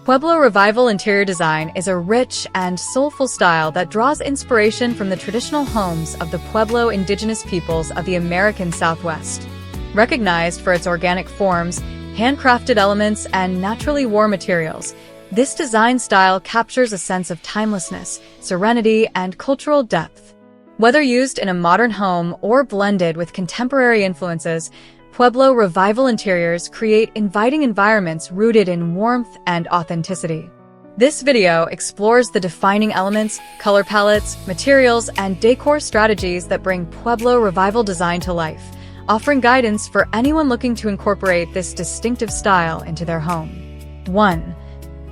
Pueblo Revival interior design is a rich and soulful style that draws inspiration from the traditional homes of the Pueblo indigenous peoples of the American Southwest. Recognized for its organic forms, handcrafted elements, and naturally warm materials, this design style captures a sense of timelessness, serenity, and cultural depth. Whether used in a modern home or blended with contemporary influences, Pueblo Revival interiors create inviting environments rooted in warmth and authenticity. This video explores the defining elements, color palettes, materials, and decor strategies that bring Pueblo Revival design to life, offering guidance for anyone looking to incorporate this distinctive style into their home. 1.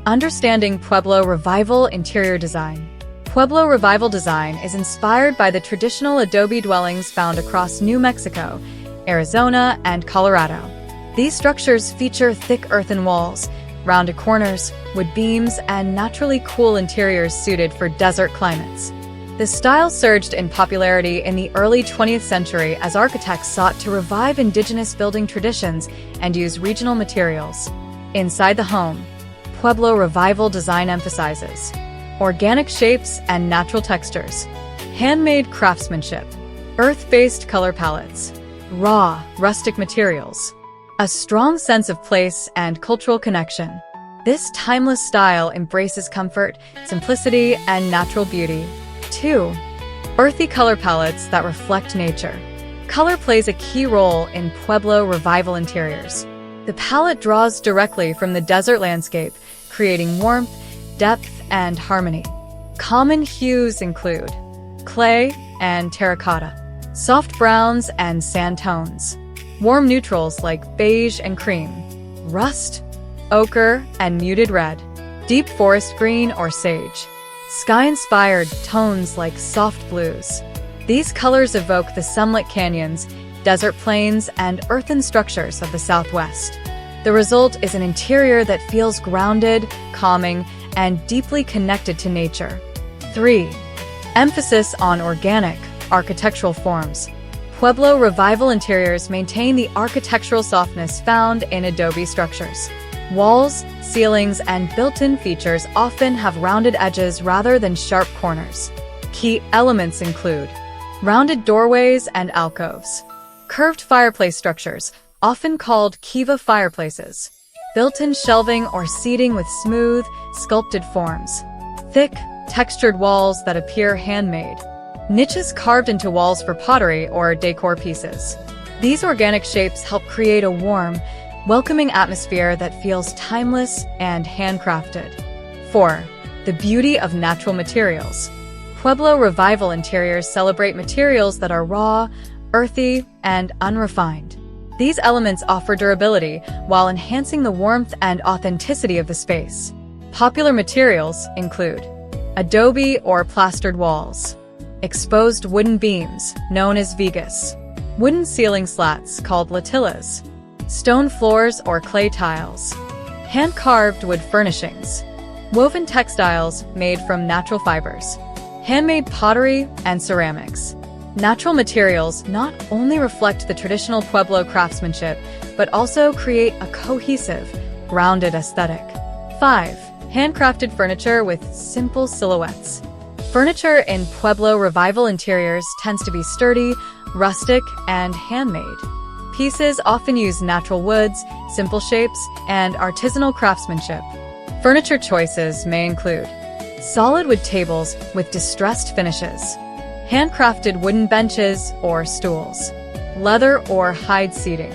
Understanding Pueblo Revival interior design. Pueblo Revival design is inspired by the traditional adobe dwellings found across New Mexico, Arizona, and Colorado. These structures feature thick earthen walls, rounded corners, wood beams, and naturally cool interiors suited for desert climates. The style surged in popularity in the early 20th century as architects sought to revive indigenous building traditions and use regional materials. Inside the home, Pueblo Revival design emphasizes organic shapes and natural textures, handmade craftsmanship, earth-based color palettes, raw, rustic materials, a strong sense of place and cultural connection. This timeless style embraces comfort, simplicity, and natural beauty. 2. Earthy color palettes that reflect nature. Color plays a key role in Pueblo Revival interiors. The palette draws directly from the desert landscape, creating warmth, depth, and harmony. Common hues include clay and terracotta, soft browns and sand tones, warm neutrals like beige and cream, rust, ochre, and muted red, deep forest green or sage, sky-inspired tones like soft blues. These colors evoke the sunlit canyons, desert plains, and earthen structures of the Southwest. The result is an interior that feels grounded, calming, and deeply connected to nature. 3. Emphasis on organic, architectural forms. Pueblo Revival interiors maintain the architectural softness found in adobe structures. Walls, ceilings, and built-in features often have rounded edges rather than sharp corners. Key elements include rounded doorways and alcoves, curved fireplace structures, often called kiva fireplaces, built-in shelving or seating with smooth, sculpted forms, thick, textured walls that appear handmade, niches carved into walls for pottery or decor pieces. These organic shapes help create a warm, welcoming atmosphere that feels timeless and handcrafted. 4. The beauty of natural materials. Pueblo Revival interiors celebrate materials that are raw, earthy, and unrefined. These elements offer durability while enhancing the warmth and authenticity of the space. Popular materials include adobe or plastered walls, exposed wooden beams, known as vigas, wooden ceiling slats called latillas, stone floors or clay tiles, hand-carved wood furnishings, woven textiles made from natural fibers, handmade pottery and ceramics. Natural materials not only reflect the traditional Pueblo craftsmanship, but also create a cohesive, grounded aesthetic. 5. Handcrafted furniture with simple silhouettes. Furniture in Pueblo Revival interiors tends to be sturdy, rustic, and handmade. Pieces often use natural woods, simple shapes, and artisanal craftsmanship. Furniture choices may include solid wood tables with distressed finishes, handcrafted wooden benches or stools, leather or hide seating,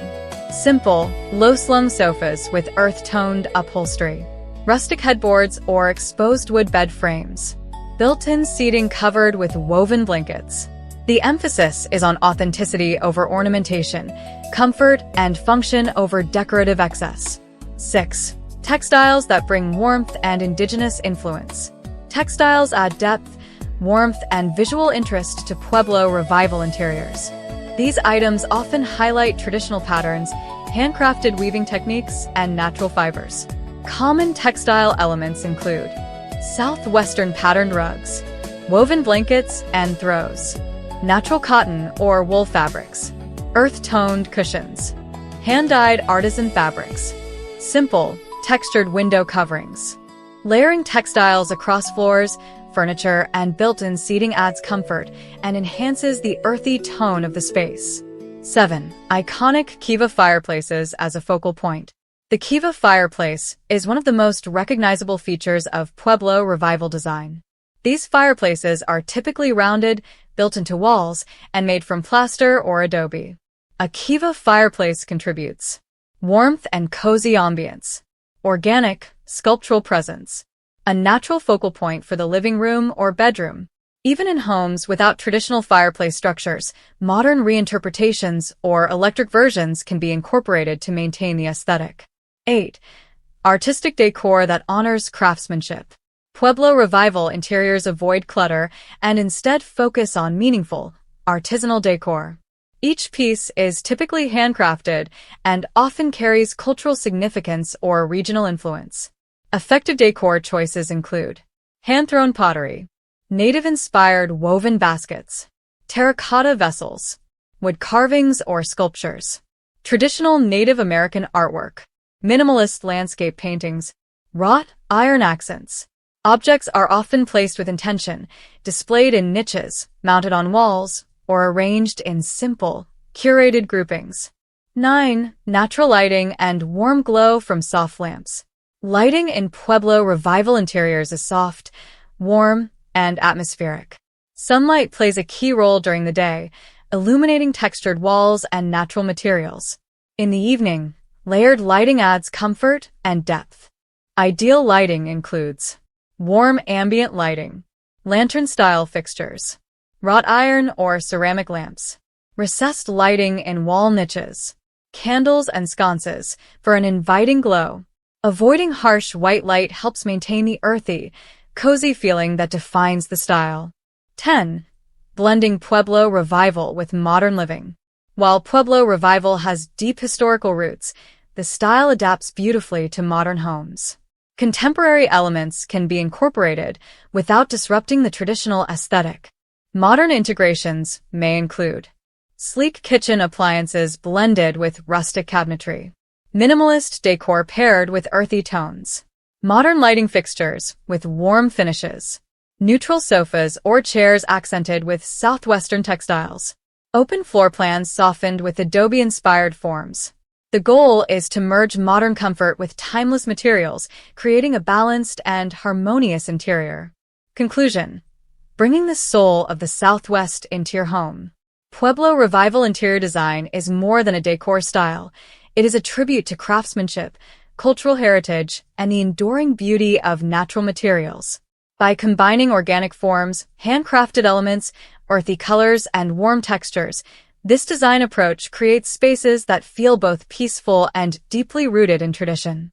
simple, low-slung sofas with earth-toned upholstery, rustic headboards or exposed wood bed frames, built-in seating covered with woven blankets. The emphasis is on authenticity over ornamentation, comfort and function over decorative excess. 6. Textiles that bring warmth and indigenous influence. Textiles add depth, warmth, and visual interest to Pueblo Revival interiors. These items often highlight traditional patterns, handcrafted weaving techniques, and natural fibers. Common textile elements include southwestern patterned rugs, woven blankets and throws, natural cotton or wool fabrics, earth-toned cushions, hand-dyed artisan fabrics, simple, textured window coverings, Layering textiles across floors, furniture, and built-in seating adds comfort and enhances the earthy tone of the space. 7. Iconic Kiva fireplaces as a focal point. The Kiva fireplace is one of the most recognizable features of Pueblo Revival design. These fireplaces are typically rounded, built into walls, and made from plaster or adobe. A Kiva fireplace contributes warmth and cozy ambience, organic, sculptural presence, a natural focal point for the living room or bedroom. Even in homes without traditional fireplace structures, modern reinterpretations or electric versions can be incorporated to maintain the aesthetic. 8. Artistic decor that honors craftsmanship. Pueblo Revival interiors avoid clutter and instead focus on meaningful, artisanal decor. Each piece is typically handcrafted and often carries cultural significance or regional influence. Effective decor choices include hand-thrown pottery, native-inspired woven baskets, terracotta vessels, wood carvings or sculptures, traditional Native American artwork, minimalist landscape paintings, wrought iron accents. Objects are often placed with intention, displayed in niches, mounted on walls, or arranged in simple, curated groupings. 9. Natural lighting and warm glow from soft lamps. Lighting in Pueblo Revival interiors is soft, warm, and atmospheric. Sunlight plays a key role during the day, illuminating textured walls and natural materials. In the evening, layered lighting adds comfort and depth. Ideal lighting includes warm ambient lighting, lantern-style fixtures, wrought iron or ceramic lamps, recessed lighting in wall niches, candles and sconces for an inviting glow. Avoiding harsh white light helps maintain the earthy, cozy feeling that defines the style. 10. Blending Pueblo Revival with modern living. While Pueblo Revival has deep historical roots, the style adapts beautifully to modern homes. Contemporary elements can be incorporated without disrupting the traditional aesthetic. Modern integrations may include sleek kitchen appliances blended with rustic cabinetry, minimalist decor paired with earthy tones, modern lighting fixtures with warm finishes, neutral sofas or chairs accented with southwestern textiles, open floor plans softened with adobe-inspired forms. The goal is to merge modern comfort with timeless materials, creating a balanced and harmonious interior. Conclusion: bringing the soul of the Southwest into your home. Pueblo Revival interior design is more than a decor style. It is a tribute to craftsmanship, cultural heritage, and the enduring beauty of natural materials. By combining organic forms, handcrafted elements, earthy colors, and warm textures, this design approach creates spaces that feel both peaceful and deeply rooted in tradition.